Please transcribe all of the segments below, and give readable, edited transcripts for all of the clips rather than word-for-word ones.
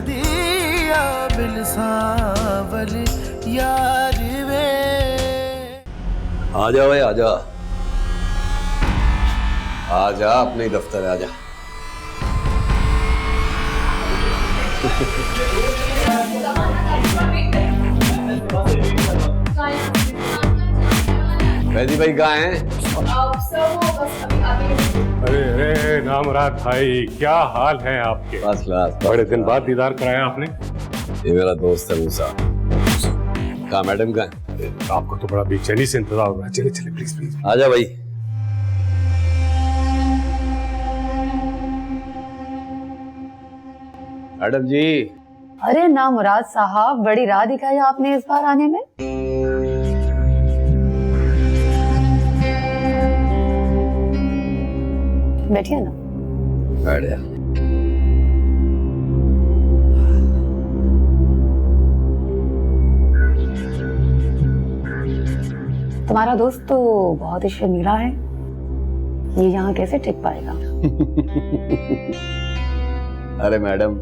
दिया बिलसावल यार वे। आजा भाई आजा, आजा अपने ही दफ्तर आजा। वैदी भाई कहाँ हैं? अरे अरे नामुराद भाई, क्या हाल है आपके? बस क्लास। बड़े दिन बाद दीदार कराया आपने। ये मेरा दोस्त है मूसा। कहाँ मैडम कहाँ है? आपको तो बड़ा बेचैनी से इंतजार हो रहा है। चले चले प्लीज प्लीज। आजा भाई। मैडम जी। अरे नामुराद साहब, बड़ी राह दिखाई आपने इस बार आने में। बैठिए ना। बैठ जा। तुम्हारा दोस्त तो बहुत ही शर्मीला है, ये यहाँ कैसे टिक पाएगा? अरे मैडम,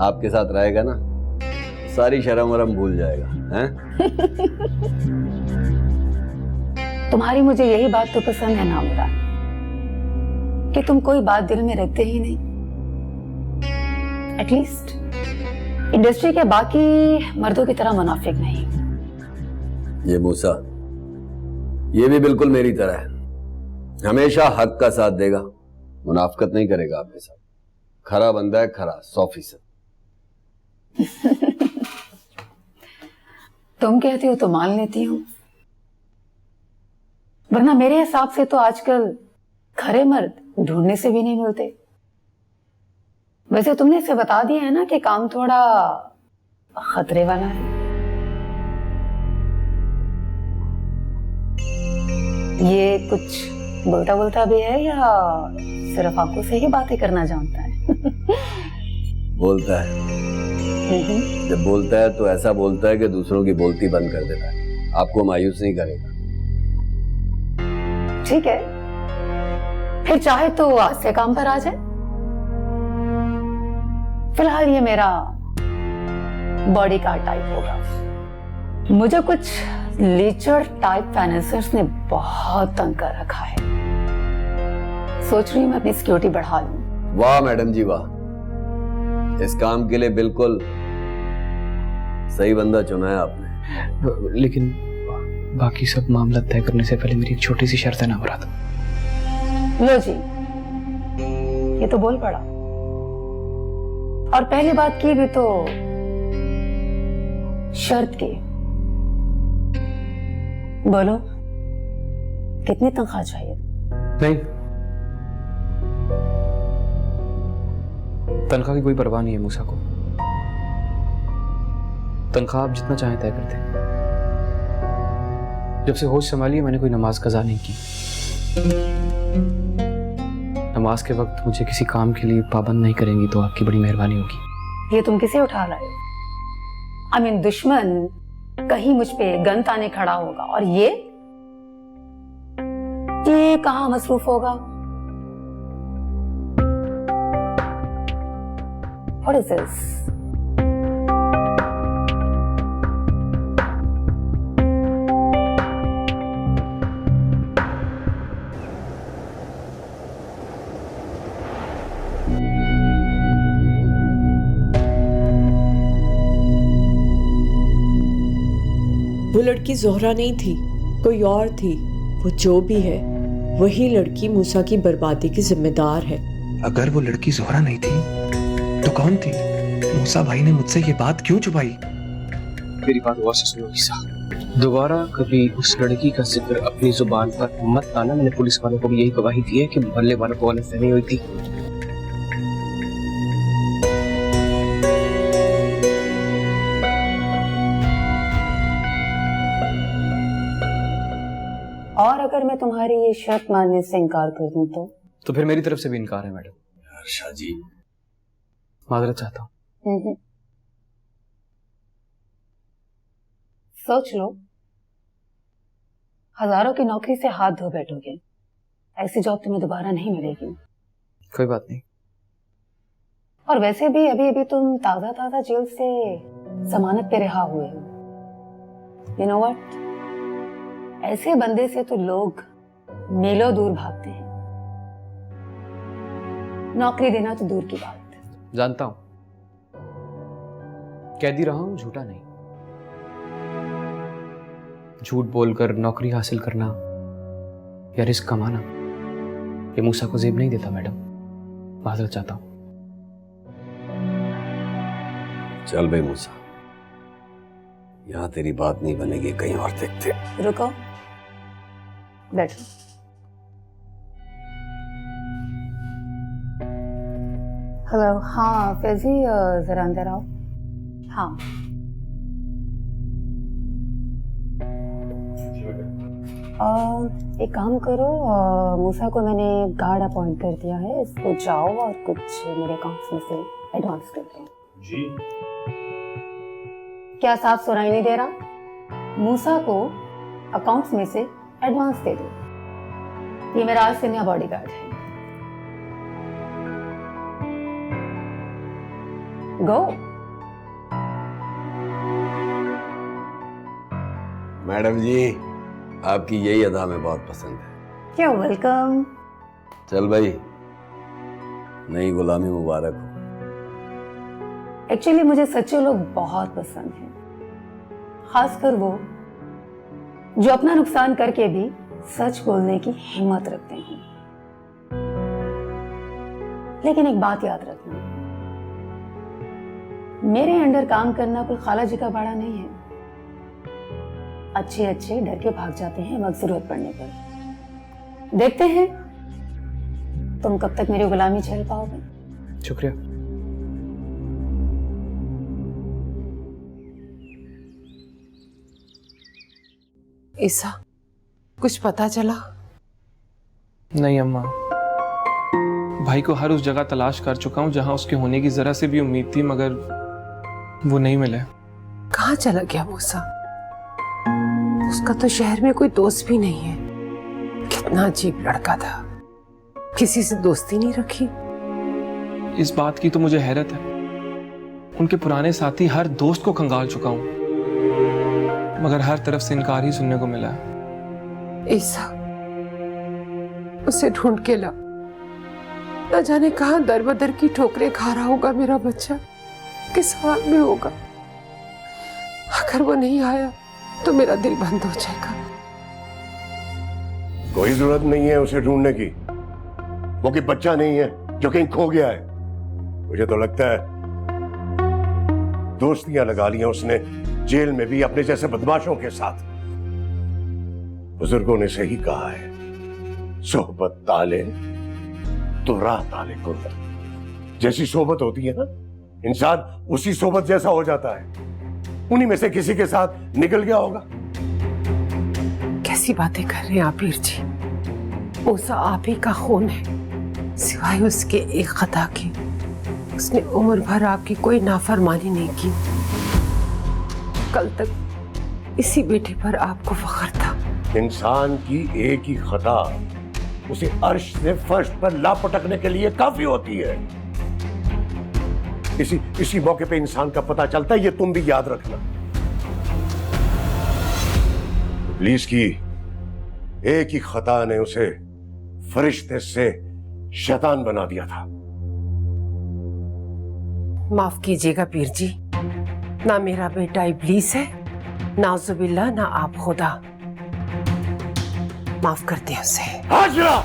आपके साथ रहेगा ना, सारी शर्म वरम भूल जाएगा हैं? तुम्हारी मुझे यही बात तो पसंद है नामुराद, कि तुम कोई बात दिल में रखते ही नहीं। एटलीस्ट इंडस्ट्री के बाकी मर्दों की तरह मुनाफिक नहीं। ये मूसा, ये भी बिल्कुल मेरी तरह है, हमेशा हक का साथ देगा, मुनाफिकत नहीं करेगा आपके साथ। खरा बंदा है, खरा 100%। तुम कहती हो तो मान लेती हूँ, वरना मेरे हिसाब से तो आजकल खरे मर्द ढूंढने से भी नहीं मिलते। वैसे तुमने इसे बता दिया है ना कि काम थोड़ा खतरे वाला है। ये कुछ बोलता बोलता भी है या सिर्फ आंखों से ही बातें करना जानता है? बोलता है। जब बोलता है तो ऐसा बोलता है कि दूसरों की बोलती बंद कर देता है, आपको मायूस नहीं करेगा। ठीक है, फिर चाहे तो आज से काम पर आ जाए। फिलहाल ये मेरा बॉडी कार्ड टाइप होगा। मुझे कुछ लीचर टाइप फाइनेंसर्स ने बहुत तंग कर रखा है, सोच रही हूं मैं अपनी सिक्योरिटी बढ़ा लूं। वाह मैडम जी वाह, इस काम के लिए बिल्कुल सही बंदा चुना है आपने। लेकिन बाकी सब मामला तय करने से पहले मेरी एक छोटी सी शर्त है नामुराद। लो जी, ये तो बोल पड़ा। और पहली बात की भी तो शर्त की। बोलो, कितनी तनख्वाह चाहिए? नहीं, तनख्वाह की कोई परवाह नहीं है मूसा को। तनख्वाह आप जितना चाहें तय कर दें। जब से होश संभाली है मैंने कोई नमाज कज़ा नहीं की। नमाज के वक्त मुझे किसी काम के लिए पाबंद नहीं करेंगी तो आपकी बड़ी मेहरबानी होगी। ये तुम किसे उठा लाए हो? आई मीन दुश्मन कहीं मुझ पे गन ताने खड़ा होगा और ये कहाँ मसरूफ होगा? What is this? वो लड़की ज़ोहरा नहीं थी, कोई और थी। वो जो भी है वही लड़की मूसा की बर्बादी की जिम्मेदार है। अगर वो लड़की ज़ोहरा नहीं थी तो कौन थी? मूसा भाई ने मुझसे ये बात क्यों छुपाई? मेरी बात गौर से सुनो ईसा, दोबारा कभी उस लड़की का जिक्र अपनी जुबान पर मत लाना। मैंने पुलिस वालों को भी यही गवाही दी है कि मोहल्ले वालों को गलतफहमी हुई थी। और अगर मैं तुम्हारी ये शर्त मानने से इनकार कर दूं तो फिर मेरी तरफ से भी इनकार है मैडम। शाह जी, माजरत चाहता हूँ। सोच लो, हजारों की नौकरी से हाथ धो बैठोगे, ऐसी जॉब तुम्हें दोबारा नहीं मिलेगी। कोई बात नहीं। और वैसे भी अभी अभी तुम ताजा ताजा जेल से जमानत पे रिहा हुए हो। यू नो व्हाट, ऐसे बंदे से तो लोग मीलों दूर भागते हैं। नौकरी देना तो दूर की बात है। जानता हूं, कैदी रहा हूं, झूठा नहीं। झूठ बोलकर नौकरी हासिल करना या रिस्क कमाना ये मूसा को जेब नहीं देता मैडम। माजरत चाहता हूं। चल भाई मूसा, यहां तेरी बात नहीं बनेगी, कहीं और देखते। रुको, बैठो। हेलो, हाँ फैजी, जरा अंदर आओ। हाँ, एक काम करो, मूसा को मैंने गार्ड अपॉइंट कर दिया है, इसको जाओ और कुछ मेरे अकाउंट्स में से एडवांस कर दो। जी। क्या साफ सुनाई नहीं दे रहा? मूसा को अकाउंट्स में से एडवांस दे दो। ये मेरा आज से नया बॉडीगार्ड है। गो। मैडम जी, आपकी यही अदा हमें बहुत पसंद है। क्या वेलकम। चल भाई, नई गुलामी मुबारक हो। एक्चुअली मुझे सच्चे लोग बहुत पसंद हैं, खासकर वो जो अपना नुकसान करके भी सच बोलने की हिम्मत रखते हैं। लेकिन एक बात याद रखना, मेरे अंडर काम करना कोई खाला जी का बाड़ा नहीं है। अच्छे अच्छे डर के भाग जाते हैं वक्त जरूरत पड़ने पर। देखते हैं तुम कब तक मेरी गुलामी झेल पाओगे। शुक्रिया। ईसा, कुछ पता चला? नहीं अम्मा, भाई को हर उस जगह तलाश कर चुका हूँ जहां उसके होने की जरा से भी उम्मीद थी, मगर वो नहीं मिले। कहाँ चला गया मूसा? उसका तो शहर में कोई दोस्त भी नहीं है। कितना अजीब लड़का था, किसी से दोस्ती नहीं रखी। इस बात की तो मुझे हैरत है, उनके पुराने साथी हर दोस्त को खंगाल चुका हूँ, मगर हर तरफ से इनकार ही सुनने को मिला। ईसा, उसे ढूंढ के ला। न जाने कहां दर बदर की ठोकरें खा रहा होगा मेरा बच्चा, किस हाल में होगा। अगर वो नहीं आया तो मेरा दिल बंद हो जाएगा। कोई जरूरत नहीं है उसे ढूंढने की। वो कोई बच्चा नहीं है जो कहीं खो गया है। मुझे तो लगता है दोस्तियां लगा लिया उसने जेल में भी अपने जैसे बदमाशों के साथ। बुजुर्गों ने सही कहा है, सोहबत ताले तो राह ताले कुर्ब। जैसी सोहबत होती है ना, इंसान उसी सोहबत जैसा हो जाता है। उन्हीं में से किसी के साथ निकल गया होगा। कैसी बातें कर रहे हैं आप वीर जी? मूसा आप ही का खून है। सिवाय उसके एक खता के उसने उम्र भर आपकी कोई नाफरमानी नहीं की। कल तक इसी बेटे पर आपको फख्र था। इंसान की एक ही खता उसे अर्श से फर्श पर लापटकने के लिए काफी होती है। इसी मौके पे इंसान का पता चलता है, ये तुम भी याद रखना। इब्लीस की एक ही खता ने उसे फरिश्ते से शैतान बना दिया था। माफ कीजिएगा पीर जी, ना मेरा बेटा इब्लीस है, नाउजुबिल्लाह, ना आप खुदा। माफ कर दे उसे। हाजरा,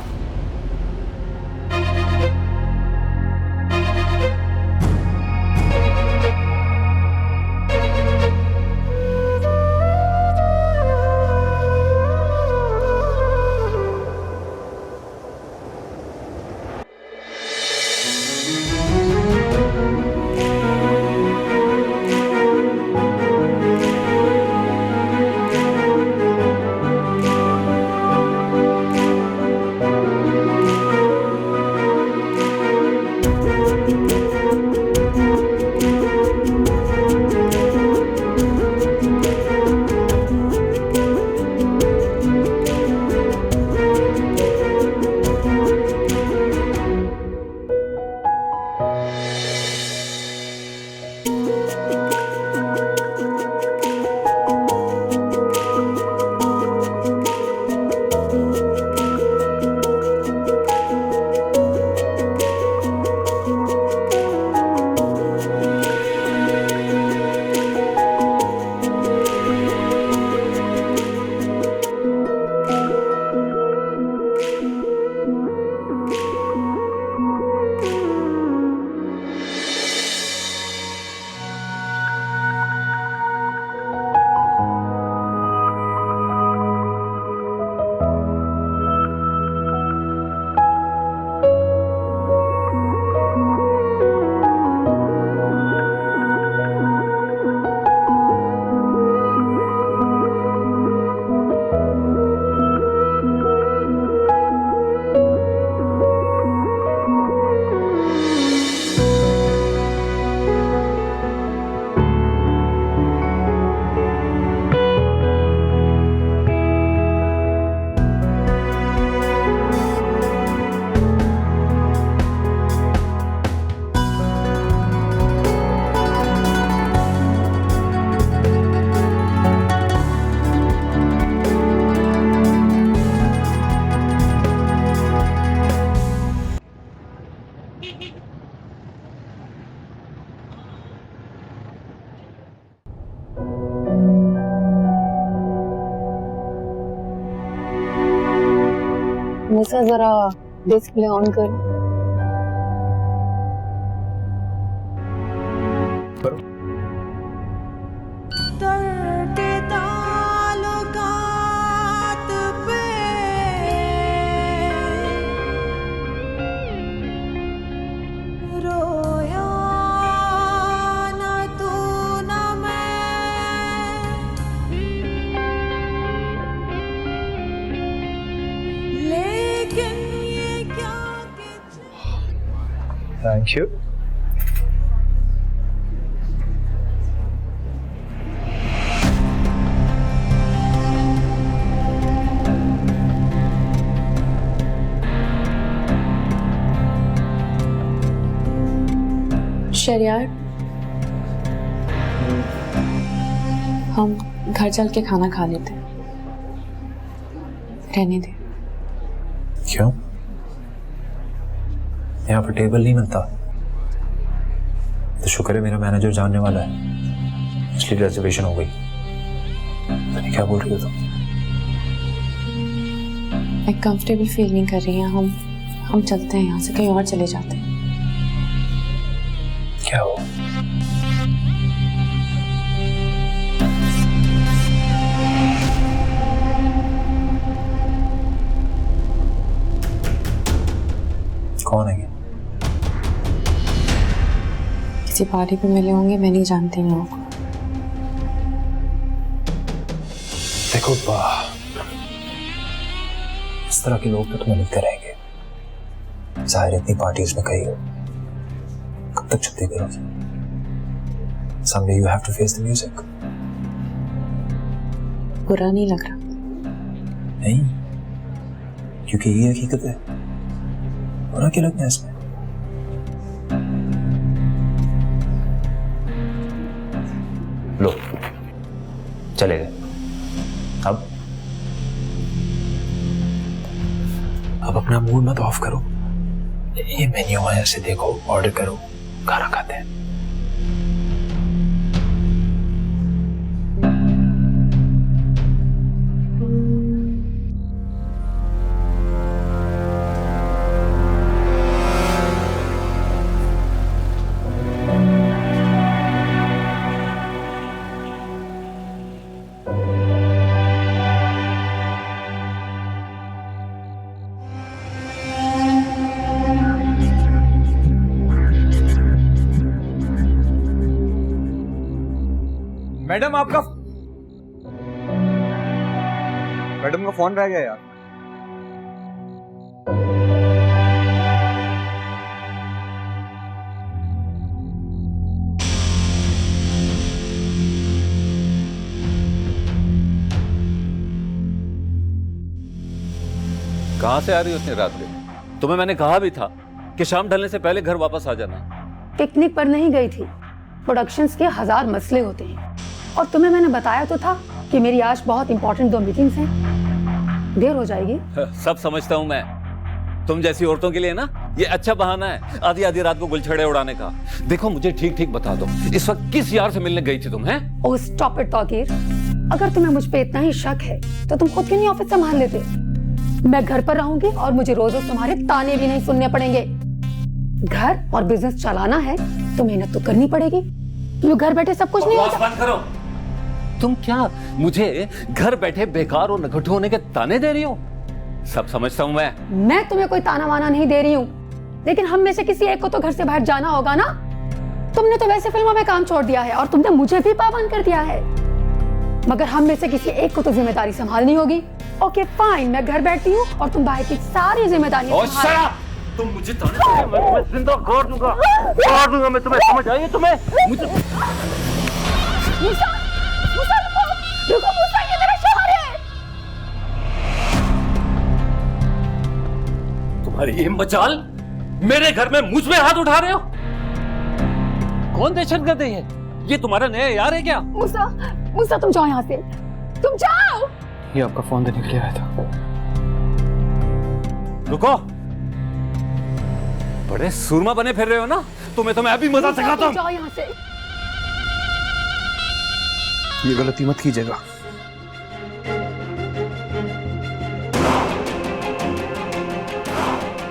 मूसा जरा डिस्प्ले ऑन कर। Thank you. शरियार, हम घर चल के खाना खा लेते हैं। रहने दे। क्यों? यहाँ पर टेबल नहीं मिलता। तो शुक्र है मेरा मैनेजर जानने वाला है, इसलिए रिजर्वेशन हो गई। पता क्या बोल रही हो तुम? मैं कंफर्टेबल फील नहीं कर रही है। हम चलते हैं यहाँ से, कहीं और चले जाते हैं। क्या हो? कौन है ये? किसी पार्टी पे मिले होंगे, मैं नहीं जानती इन लोगों को। देखो इस तरह के लोग तो तुम्हें मिलते रहेंगे। जाहिर इतनी पार्टीज में कहीं हो, कब तक छुट्टी करोगे? Someday you have to face the music. बुरा नहीं लग रहा? नहीं, क्योंकि ये हकीकत है। बुरा क्या लगता है इसमें? लो, चले गए। अब अपना मूड मत ऑफ करो। ये मेन्यू है, ऐसे देखो, ऑर्डर करो, खाना खाते हैं। मैडम का फोन रह गया यार। कहां से आ रही हो इतनी रात में? तुम्हें मैंने कहा भी था कि शाम ढलने से पहले घर वापस आ जाना। पिकनिक पर नहीं गई थी। प्रोडक्शंस के 1000 मसले होते हैं और तुम्हें मैंने बताया तो था कि मेरी आज बहुत इंपॉर्टेंट 2 मीटिंग्स हैं। देर हो जाएगी। सब समझता हूं मैं। तुम जैसी औरतों के लिए ना ये अच्छा बहाना है आधी आधी रात को गुलछड़े उड़ाने का। देखो मुझे ठीक ठीक बता दो, इस वक्त किस यार से मिलने गई थी तुम? हैं? ओह स्टॉप इट तौकीर। अगर तुम्हें मुझ पे इतना ही शक है तो तुम खुद क्यों नहीं ऑफिस संभाल लेते? मैं घर पर रहूंगी और मुझे रोज रोज तुम्हारे ताने भी नहीं सुनने पड़ेंगे। घर और बिजनेस चलाना है तो मेहनत तो करनी पड़ेगी। यूं घर बैठे सब कुछ नहीं होता। बंद करो। तुम क्या मुझे घर बैठे बेकार और नगण्य होने के ताने दे रही हो? सब समझता हूं मैं तुम्हें कोई ताना वाना नहीं दे रही हूँ, लेकिन हम में से किसी एक को तो घर से बाहर जाना होगा ना। तुमने तो वैसे फिल्मों में काम छोड़ दिया है और तुमने मुझे भी पाबंद कर दिया है, मगर हम में से किसी एक को तो जिम्मेदारी संभालनी होगी। ओके फाइन, मैं घर बैठती हूँ और तुम बाहर की सारी जिम्मेदारियां संभालो। तुम मुझे ताने मैं जिंदा कर दूंगा मैं तुम्हें। समझ आई तुम्हें? मुझे मूसा, मूसा रुको मूसा, ये मेरा शौहर है। तुम्हारी ये मजाल, मेरे घर में मुझ में हाथ उठा रहे हो? कौन दहशतगर्द है ये तुम्हारा नया यार है क्या? मूसा, मूसा तुम जाओ यहाँ से, तुम जाओ। ये आपका फोन देने के लिए आया था। रुको, बड़े सूरमा बने फिर रहे हो ना? तुम्हें तो मैं अभी मजा सिखाता हूँ। जाओ यहाँ से। ये गलती मत कीजिएगा।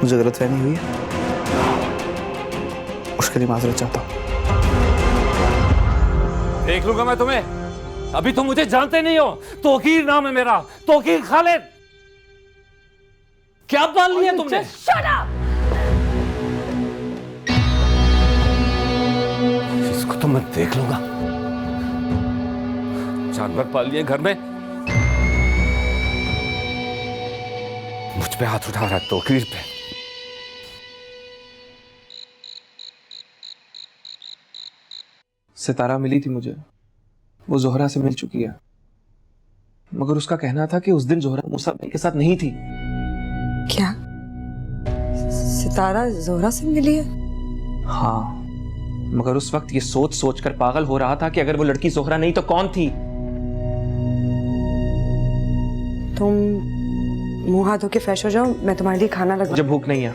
मुझे गलतफहमी हुई है, उसके लिए माजरत चाहता हूँ। देख लूंगा मैं तुम्हें, अभी तुम मुझे जानते नहीं हो। तौकीर नाम है मेरा, तौकीर खालिद। क्या पाल लिया तुमने? Shut up! इसको तो मैं देख लूंगा। जानवर पाल लिए घर में, मुझ पे हाथ उठा रहा है, तौकीर पे। सितारा मिली थी मुझे, वो जोहरा से मिल चुकी है, मगर उसका कहना था कि उस दिन जोहरा मूसा भाई के साथ नहीं थी। क्या सितारा जोहरा से मिली है? हाँ, मगर उस वक्त ये सोच सोच कर पागल हो रहा था कि अगर वो लड़की जोहरा नहीं तो कौन थी। तुम मुंह हाथ धो के फ्रेश हो जाओ, मैं तुम्हारे लिए खाना लगा। मुझे भूख नहीं है।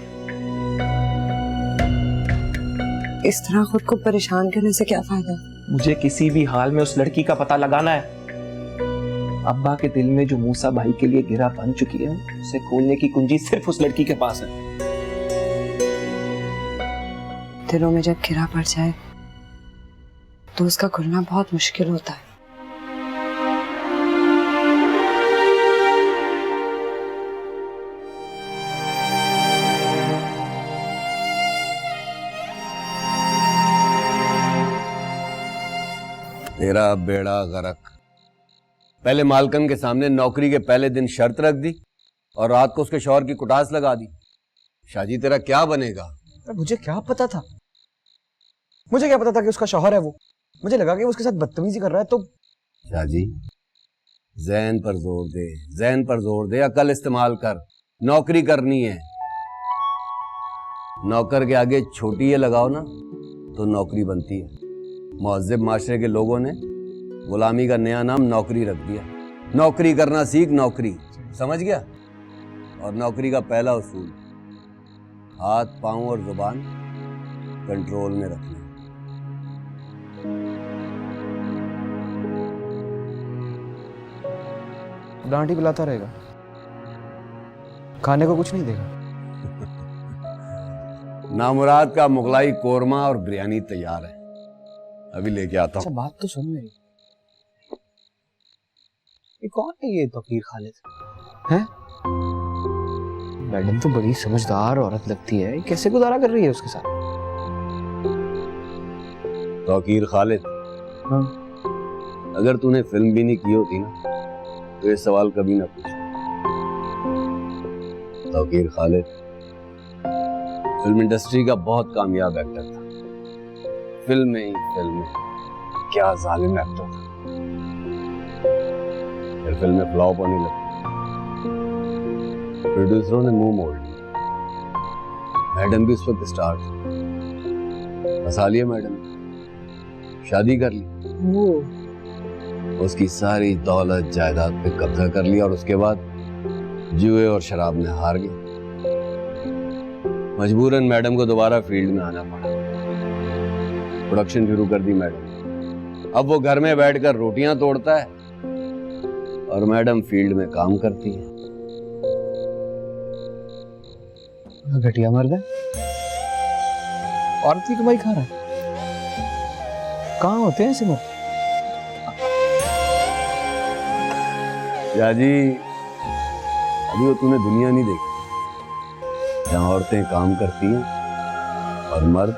इस तरह खुद को परेशान करने से क्या फायदा? मुझे किसी भी हाल में उस लड़की का पता लगाना है। अब्बा के दिल में जो मूसा भाई के लिए गिरा बन चुकी है, उसे खोलने की कुंजी सिर्फ उस लड़की के पास है। दिलों में जब गिरा पड़ जाए तो उसका खुलना बहुत मुश्किल होता है। तेरा बेड़ा गर्क। पहले मालकन के सामने नौकरी के पहले दिन शर्त रख दी और रात को उसके शौहर की कुटास लगा दी। शाजी तेरा क्या बनेगा? मुझे क्या पता था, मुझे क्या पता था कि उसका शौहर है वो। मुझे लगा कि वो उसके साथ बदतमीजी कर रहा है तो। शाजी ज़हन पर जोर दे, ज़हन पर जोर दे, अकल इस्तेमाल कर। नौकरी करनी है, नौकर के आगे छोटी ये लगाओ ना तो नौकरी बनती है। मुहज़्ज़िब माशरे के लोगों ने गुलामी का नया नाम नौकरी रख दिया। नौकरी करना सीख, नौकरी, समझ गया? और नौकरी का पहला उसूल, हाथ पांव और जुबान कंट्रोल में रखना। डांटी पिलाता रहेगा, खाने को कुछ नहीं देगा। नामुराद का मुगलाई कोरमा और बिरयानी तैयार है, अभी लेके आता हूँ। बात तो सुन मेरी, ये कौन है ये तौकीर खालिद? हैं? मैडम तो बड़ी समझदार औरत लगती है, ये कैसे गुजारा कर रही है उसके साथ? तौकीर खालिद, हाँ? अगर तूने फिल्म भी नहीं की होती ना तो ये सवाल कभी ना पूछ। तौकीर खालिद फिल्म इंडस्ट्री का बहुत कामयाब एक्टर था। फिल्म में क्या जालिम एक्टर था। फिर फिल्में फ्लॉप होने लगी, प्रोड्यूसरों ने मुंह मोड़ लिया। मैडम भी उस वक्त स्टार थी, फंसा लिया मैडम, शादी कर ली, उसकी सारी दौलत जायदाद पे कब्जा कर लिया और उसके बाद जुए और शराब में हार गई। मजबूरन मैडम को दोबारा फील्ड में आना पड़ा। प्रोडक्शन शुरू कर दी मैडम। अब वो घर में बैठकर रोटियां तोड़ता है और मैडम फील्ड में काम करती है। घटिया मर्द है, औरत की कमाई खा रहा है। कहाँ होते हैं ऐसे मर्द? याजी अभी वो तूने दुनिया नहीं देखी जहाँ औरतें काम करती हैं और मर्द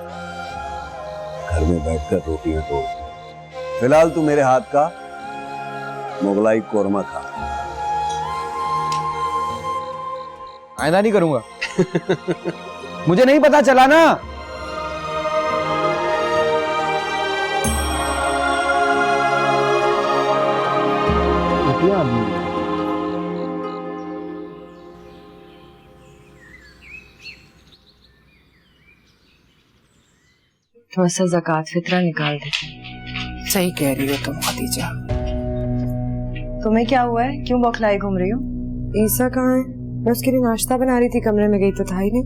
घर में बैठकर रोटियां तोड़ते हैं। फिलहाल तू मेरे हाथ का मुगलाई कोरमा खा। आइंदा नहीं करूंगा। मुझे नहीं पता चला ना। थोड़ा सा ज़कात फितरा निकाल दे। सही कह रही हो तुम खदीजा। तुम्हें क्या हुआ है, क्यों बौखलाई घूम रही हो? ईसा कहाँ है? मैं उसके लिए नाश्ता बना रही थी, कमरे में गई तो था ही नहीं।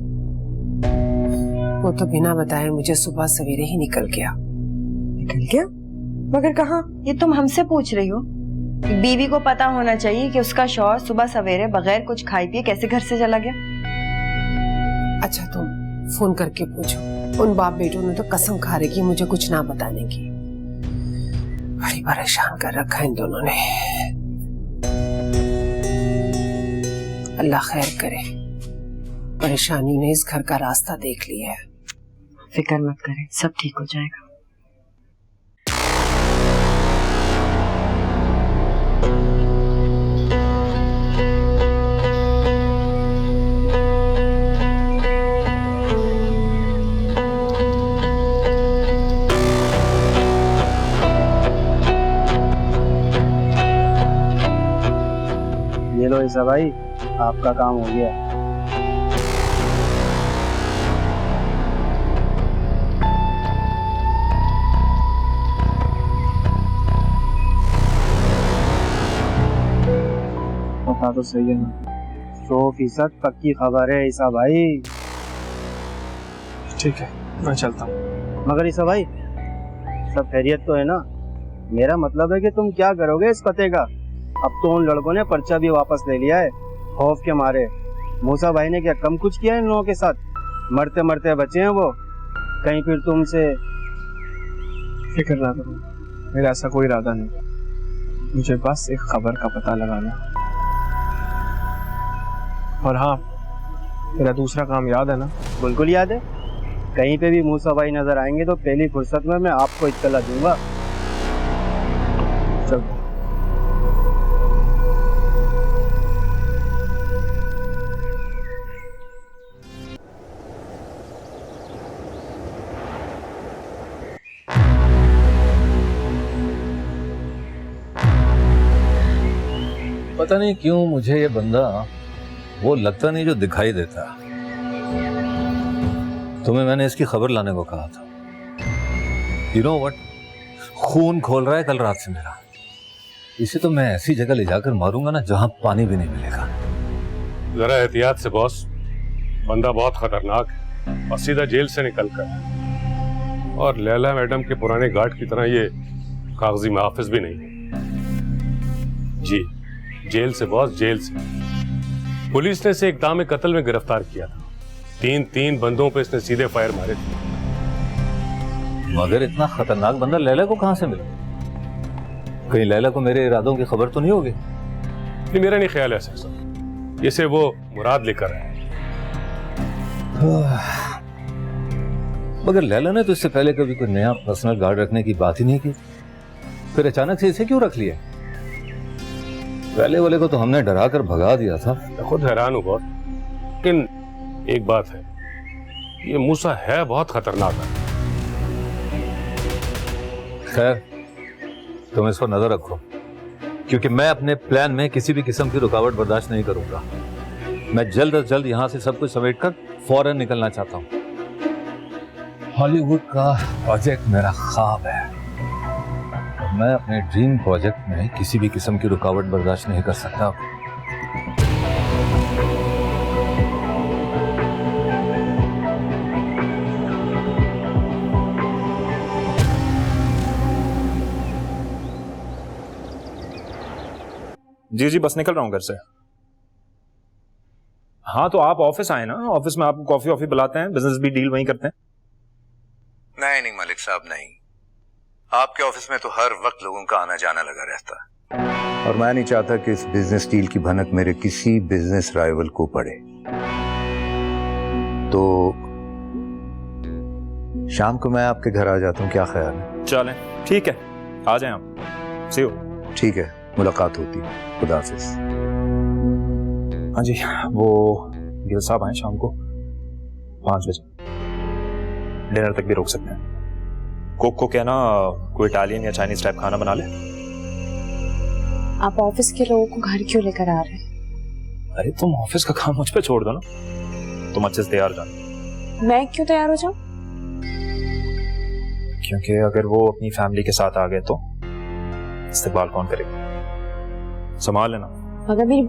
वो तो बिना बताए मुझे सुबह सवेरे ही निकल गया। निकल गया? मगर कहाँ? ये तुम हमसे पूछ रही हो? बीवी को पता होना चाहिए कि उसका शौहर सुबह सवेरे बगैर कुछ खाए पिए कैसे घर से चला गया। अच्छा तुम फोन करके पूछो, उन बाप बेटों ने तो कसम खा रही कि मुझे कुछ ना बताने की। बड़ी परेशान कर रखा है इन दोनों ने। अल्लाह खैर करे, परेशानी ने इस घर का रास्ता देख लिया है। फिक्र मत करें, सब ठीक हो जाएगा। ये लो ईसा भाई, आपका काम हो गया। पता तो सही है ना, 100% पक्की खबर है ईसा भाई। ठीक है, मैं चलता हूँ। मगर ईसा भाई, सब खैरियत तो है ना? मेरा मतलब है कि तुम क्या करोगे इस पते का? अब तो उन लड़कों ने पर्चा भी वापस ले लिया है, खौफ के मारे। मूसा भाई ने क्या कम कुछ किया इन लोगों के साथ? मरते मरते बचे हैं वो। कहीं फिर तुमसे फिक्र ना करो, मेरा ऐसा कोई इरादा नहीं। मुझे बस एक खबर का पता लगाना। और हाँ, मेरा दूसरा काम याद है ना? बिल्कुल याद है। कहीं पे भी मूसा भाई नजर आएंगे तो पहली फुर्सत में मैं आपको इत्तला दूंगा। चलो। पता नहीं क्यों मुझे ये बंदा वो लगता नहीं जो दिखाई देता। तुम्हें मैंने इसकी खबर लाने को कहा था। You know what? खून खोल रहा है कल रात से मेरा। इसे तो मैं ऐसी जगह ले जाकर मारूंगा ना जहां पानी भी नहीं मिलेगा। जरा एहतियात से बॉस, बंदा बहुत खतरनाक है और सीधा जेल से निकल कर। और लैला मैडम के पुराने गार्ड की तरह ये कागजी मुहाफिज भी नहीं है। जी जेल से बॉस, जेल से। पुलिस ने इसे इक़दाम कत्ल में गिरफ्तार किया था। 3 बंदों पे इसने सीधे फायर मारे थे। मगर इतना खतरनाक बंदा लैला को कहां से मिला? कहीं लैला को मेरे इरादों की खबर तो नहीं होगी? नहीं, मेरा नहीं ख्याल है सर। इसे वो मुराद लेकर आया। मगर लैला ने तो इससे पहले कभी कोई नया पर्सनल गार्ड रखने की बात ही नहीं की। फिर अचानक से इसे क्यों रख लिया? पहले वाले को तो हमने डरा कर भगा दिया था। मैं खुद हैरान हूं बहुत। लेकिन एक बात है, ये मूसा है बहुत खतरनाक है। खैर, तुम इस पर नजर रखो, क्योंकि मैं अपने प्लान में किसी भी किस्म की रुकावट बर्दाश्त नहीं करूंगा। मैं जल्द अज जल्द यहां से सब कुछ समेटकर फौरन निकलना चाहता हूं। हॉलीवुड का प्रोजेक्ट मेरा ख्वाब है। मैं अपने ड्रीम प्रोजेक्ट में किसी भी किस्म की रुकावट बर्दाश्त नहीं कर सकता। जी बस निकल रहा हूँ घर से। हाँ तो आप ऑफिस आए ना, ऑफिस में आपको कॉफी वॉफी बुलाते हैं, बिजनेस भी डील वहीं करते हैं। नहीं मलिक साहब नहीं, आपके ऑफिस में तो हर वक्त लोगों का आना जाना लगा रहता है और मैं नहीं चाहता कि इस बिजनेस डील की भनक मेरे किसी बिजनेस राइवल को पड़े। तो शाम को मैं आपके घर आ जाता हूँ, क्या ख्याल है? चलें, ठीक है, आ जाएं आप। सी यू। ठीक है, मुलाकात होती है। खुदा हाफिज। हाँ जी, वो गिल साहब आए शाम को 5 बजे। डिनर तक भी रोक सकते हैं। कुक को कहना कोई इटालियन या चाइनीज टाइप खाना बना ले। आप ऑफिस के लोगों को घर क्यों लेकर आ रहे हैं? अरे तुम ऑफिस का काम मुझ पे छोड़ दो ना, तुम अच्छे से तैयार हो जाओ। मैं क्यों तैयार हो जाऊं? क्योंकि अगर वो अपनी फैमिली के साथ आ गए तो इस्तेमाल कौन करेगा? संभाल लेना। मगर मेरी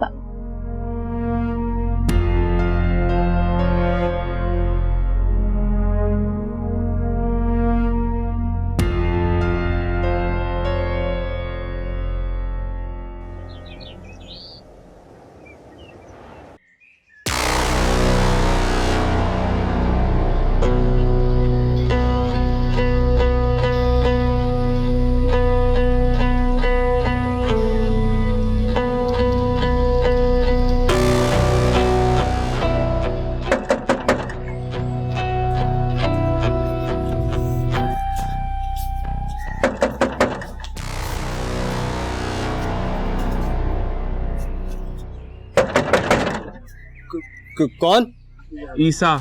कौन? ईसा।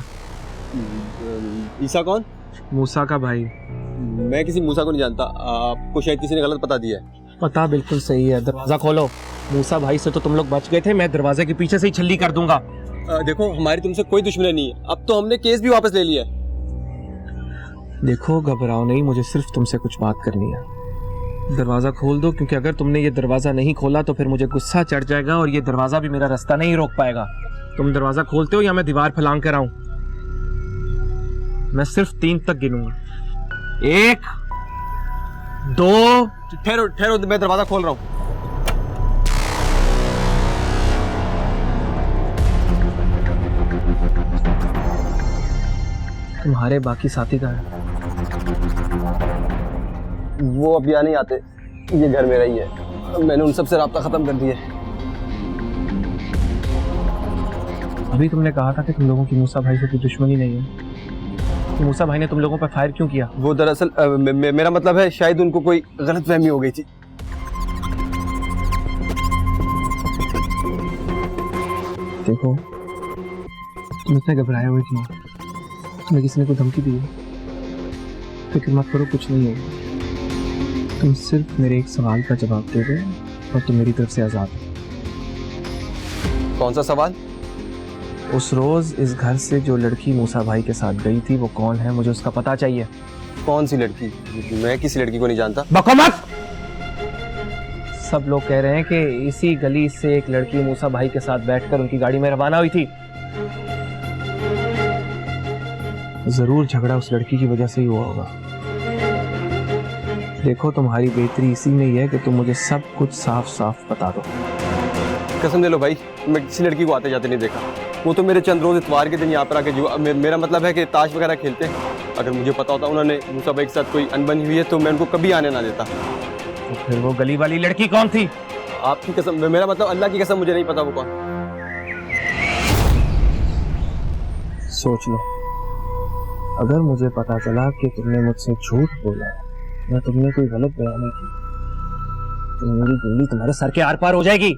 ईसा कौन? मूसा का भाई। मैं किसी मूसा को नहीं जानता, आपको शायद किसी ने गलत पता दिया है। पता बिल्कुल सही है, दरवाजा खोलो। मूसा भाई से तो तुम लोग बच गए थे, मैं दरवाजे के पीछे से ही छल्ली कर दूंगा। देखो हमारी तुमसे कोई दुश्मनी नहीं है, अब तो हमने केस भी वापस ले लिया है। देखो घबराओ नहीं, मुझे सिर्फ तुमसे कुछ बात करनी है। दरवाजा खोल दो, क्योंकि अगर तुमने ये दरवाजा नहीं खोला तो फिर मुझे गुस्सा चढ़ जाएगा और ये दरवाजा भी मेरा रास्ता नहीं रोक पाएगा। तुम दरवाजा खोलते हो या मैं दीवार फैलांग कर आऊं? मैं सिर्फ 3 तक गिनूंगा। 1 2। ठहरो ठहरो, मैं दरवाजा खोल रहा हूं। तुम्हारे बाकी साथी कहाँ हैं? वो अब यहाँ नहीं आते, ये घर मेरा ही है, मैंने उन सब से राब्ता खत्म कर दिया है। अभी तुमने कहा था कि तुम लोगों की मूसा भाई से कोई दुश्मनी नहीं है, तो मूसा भाई ने तुम लोगों पर फायर क्यों किया? वो दरअसल मेरा मतलब है शायद उनको कोई गलतफहमी हो गई थी। देखो तुम इतने घबराए हुए क्यों? तुम्हें किसी ने कोई धमकी दी है? फिक्र मत करो, कुछ नहीं होगा। तुम सिर्फ मेरे एक सवाल का जवाब दे दो और तुम मेरी तरफ से आजाद हो। कौन सा सवाल? उस रोज इस घर से जो लड़की मूसा भाई के साथ गई थी वो कौन है, मुझे उसका पता चाहिए। कौन सी लड़की? मैं किसी लड़की को नहीं जानता। बको मत! सब लोग कह रहे हैं कि इसी गली से एक लड़की मूसा भाई के साथ बैठकर उनकी गाड़ी में रवाना हुई थी। जरूर झगड़ा उस लड़की की वजह से ही हुआ होगा। देखो तुम्हारी बेहतरी इसी में ही है कि तुम मुझे सब कुछ साफ साफ बता दो। कसम दे लो भाई, मैं किसी लड़की को आते जाते नहीं देखा। वो तो मेरे चंद रोज इतवार के दिन यहाँ पर आके मेरा मतलब है कि ताश वगैरह खेलते हैं। अगर मुझे पता होता उन्होंने मूसा भाई के साथ कोई अनबनी हुई है तो मैं उनको कभी आने ना देता। तो फिर वो गली वाली लड़की कौन थी? आपकी कसम, मेरा मतलब अल्लाह की कसम, मुझे नहीं पता वो कौन। सोच लो, अगर मुझे पता चला कि तुमने मुझसे झूठ बोला या तुमने कोई गलत बयानी की तो मेरी गोली तुम्हारे सर के आर पार हो जाएगी,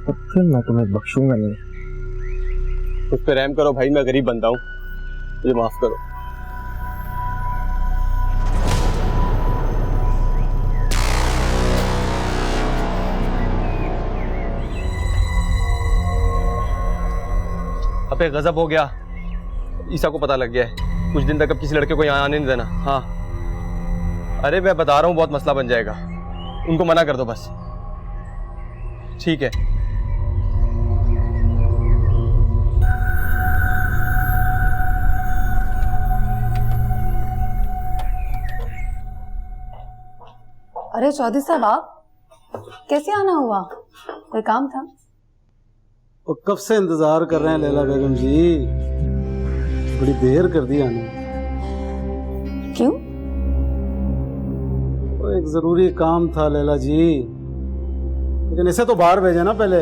तो फिर मैं तुम्हें बख्शूंगा नहीं। उस पर रहम करो भाई, मैं गरीब बंदा हूँ, मुझे माफ करो। अबे गजब हो गया, ईसा को पता लग गया है। कुछ दिन तक अब किसी लड़के को यहाँ आने नहीं देना। हाँ अरे मैं बता रहा हूँ, बहुत मसला बन जाएगा। उनको मना कर दो बस। ठीक है। अरे चौधरी साहब, आप कैसे आना हुआ? कोई काम था? वो कब से इंतजार कर रहे हैं लैला बेगम जी, बड़ी देर कर दी आने। क्यों? वो एक जरूरी काम था लैला जी, लेकिन इसे तो बाहर भेजा ना पहले।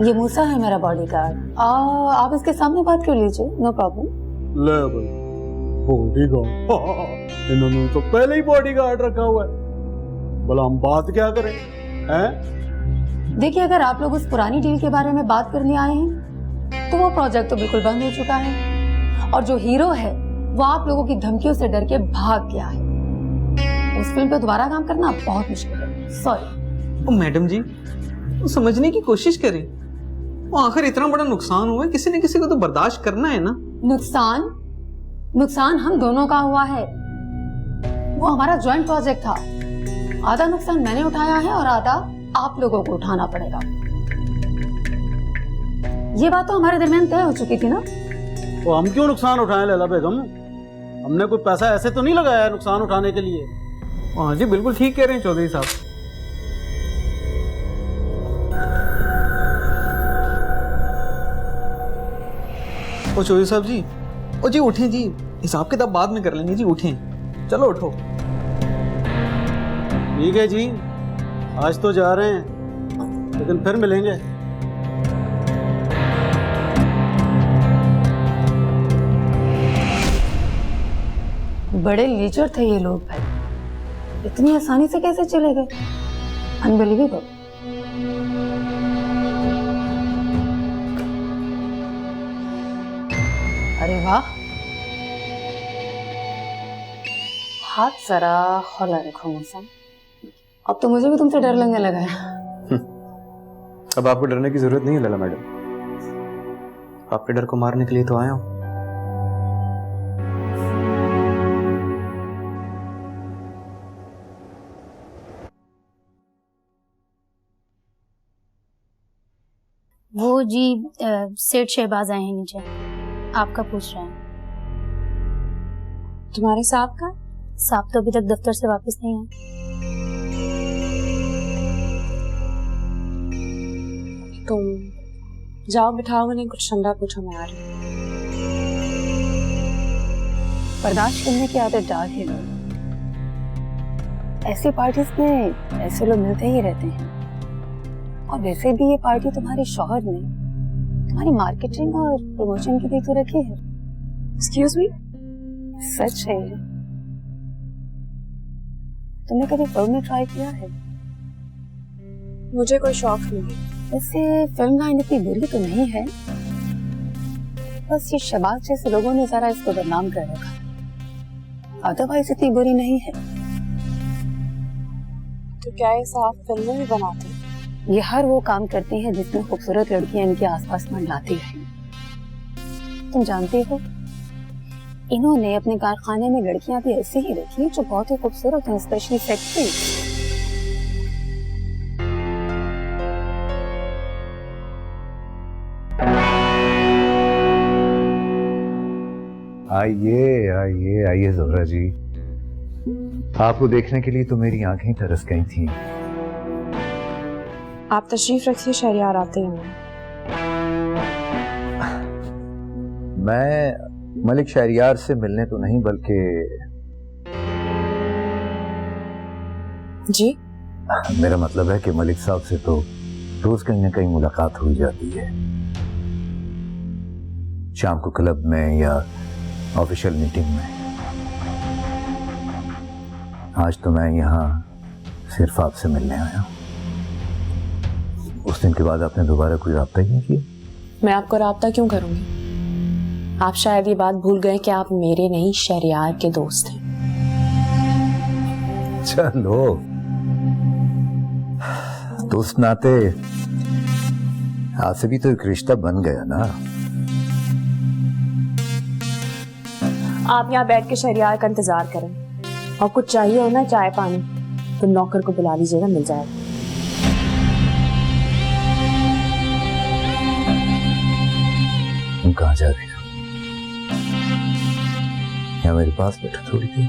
ये मूसा है मेरा बॉडीगार्ड, आप इसके सामने बात कर लीजिए, नो प्रॉब्लम। ले भाई बॉडीगार्ड, इन्होंने तो पहले ही बॉडीगार्ड रखा हुआ है, भला हम बात क्या करें हैं? देखिए, अगर आप लोग उस पुरानी डील के बारे में बात करने आए हैं तो वो प्रोजेक्ट तो बिल्कुल बंद हो चुका है, और जो हीरो है वो आप लोगों की धमकियों से डर के भाग गया है। उस फिल्म पे दोबारा काम करना बहुत मुश्किल है। सॉरी। मैडम जी, समझने की कोशिश करें, वो आखिर इतना बड़ा नुकसान हुआ है, किसी न किसी को तो बर्दाश्त करना है ना। नुकसान हम दोनों का हुआ है, वो हमारा जॉइंट प्रोजेक्ट था। आधा नुकसान मैंने उठाया है और आधा आप लोगों को उठाना पड़ेगा। ये बात तो हमारे दरमियान तय हो चुकी थी ना। तो हम क्यों नुकसान उठाएं लैला बेगम? हमने कोई पैसा ऐसे तो नहीं लगाया है नुकसान उठाने के लिए। हाँ जी, बिल्कुल ठीक कह रहे हैं चौधरी साहब। ओ चौधरी साहब जी, ओ जी उठें जी, हिसाब किताब बाद में कर लेंगे जी, उठें, चलो उठो। ठीक है जी, आज तो जा रहे हैं लेकिन फिर मिलेंगे। बड़े लीचर थे ये लोग भाई, इतनी आसानी से कैसे चले गए? अनबिलीवेबल। अरे वाह, हाथ जरा हौला रखो मूसा। अब तो मुझे भी तुमसे डर लगने लगा है। अब आपको डरने की जरूरत नहीं है लैला मैडम, आपके डर को मारने के लिए तो आया हूं। वो जी सेठ शहबाज आए हैं नीचे, आपका पूछ रहे हैं। तुम्हारे साहब का? साहब तो अभी तक दफ्तर से वापस नहीं आए। तुम जाओ बिठाओ, मैंने कुछ ठंडा पूछो, मैं आ रही हूँ। बर्दाश्त करने की आदत डाल है लोग। ऐसी पार्टीज में ऐसे लोग मिलते ही रहते हैं। और वैसे भी ये पार्टी तुम्हारे शौहर ने तुम्हारी मार्केटिंग और प्रमोशन के लिए तो रखी है। Excuse me? सच है। तुमने कभी फिल्म में ट्राई किया है? मुझे कोई शौक नहीं। वैसे फिल्म लाइन इतनी बुरी तो नहीं है, बस ये शहबाज जैसे लोगों ने जरा इसको बदनाम कर रखा है, अदरवाइज इतनी बुरी नहीं है। तो क्या ये साहब फिल्में भी बनाते हैं? ये हर वो काम करती हैं जिसमें खूबसूरत लड़कियां इनके आसपास मंडलाती हैं। तुम जानती हो, इन्होंने अपने कारखाने में लड़कियां भी ऐसी ही रखी जो बहुत ही खूबसूरत हैं, स्पेशली सेक्सी। आइए आइए आइए जोहरा जी, आपको देखने के लिए तो मेरी आंखें तरस गई थी। आप तशरीफ रखिए, शहरियार आते हैं। मैं मलिक शहरियार से मिलने तो नहीं बल्कि जी, मेरा मतलब है कि मलिक साहब से तो रोज कहीं ना कहीं मुलाकात हो जाती है, शाम को क्लब में या ऑफिशियल मीटिंग में। आज तो मैं यहाँ सिर्फ आपसे मिलने आया हूँ। उस दिन के बाद आपने दोबारा कोई राब्ता ही नहीं किया। मैं आपको राब्ता क्यों करूंगी? आप शायद ये बात भूल गए कि आप मेरे नहीं शहरियार के दोस्त हैं। चलो, दोस्त नाते आपसे भी तो एक रिश्ता बन गया ना। आप यहाँ बैठ के शहरियार का इंतजार करें, और कुछ चाहिए हो ना, चाय पानी, तो नौकर को बुला लीजिएगा, मिल जाएगा। तुम कहाँ जा रहे हो? यहाँ मेरे पास बैठो थोड़ी देर।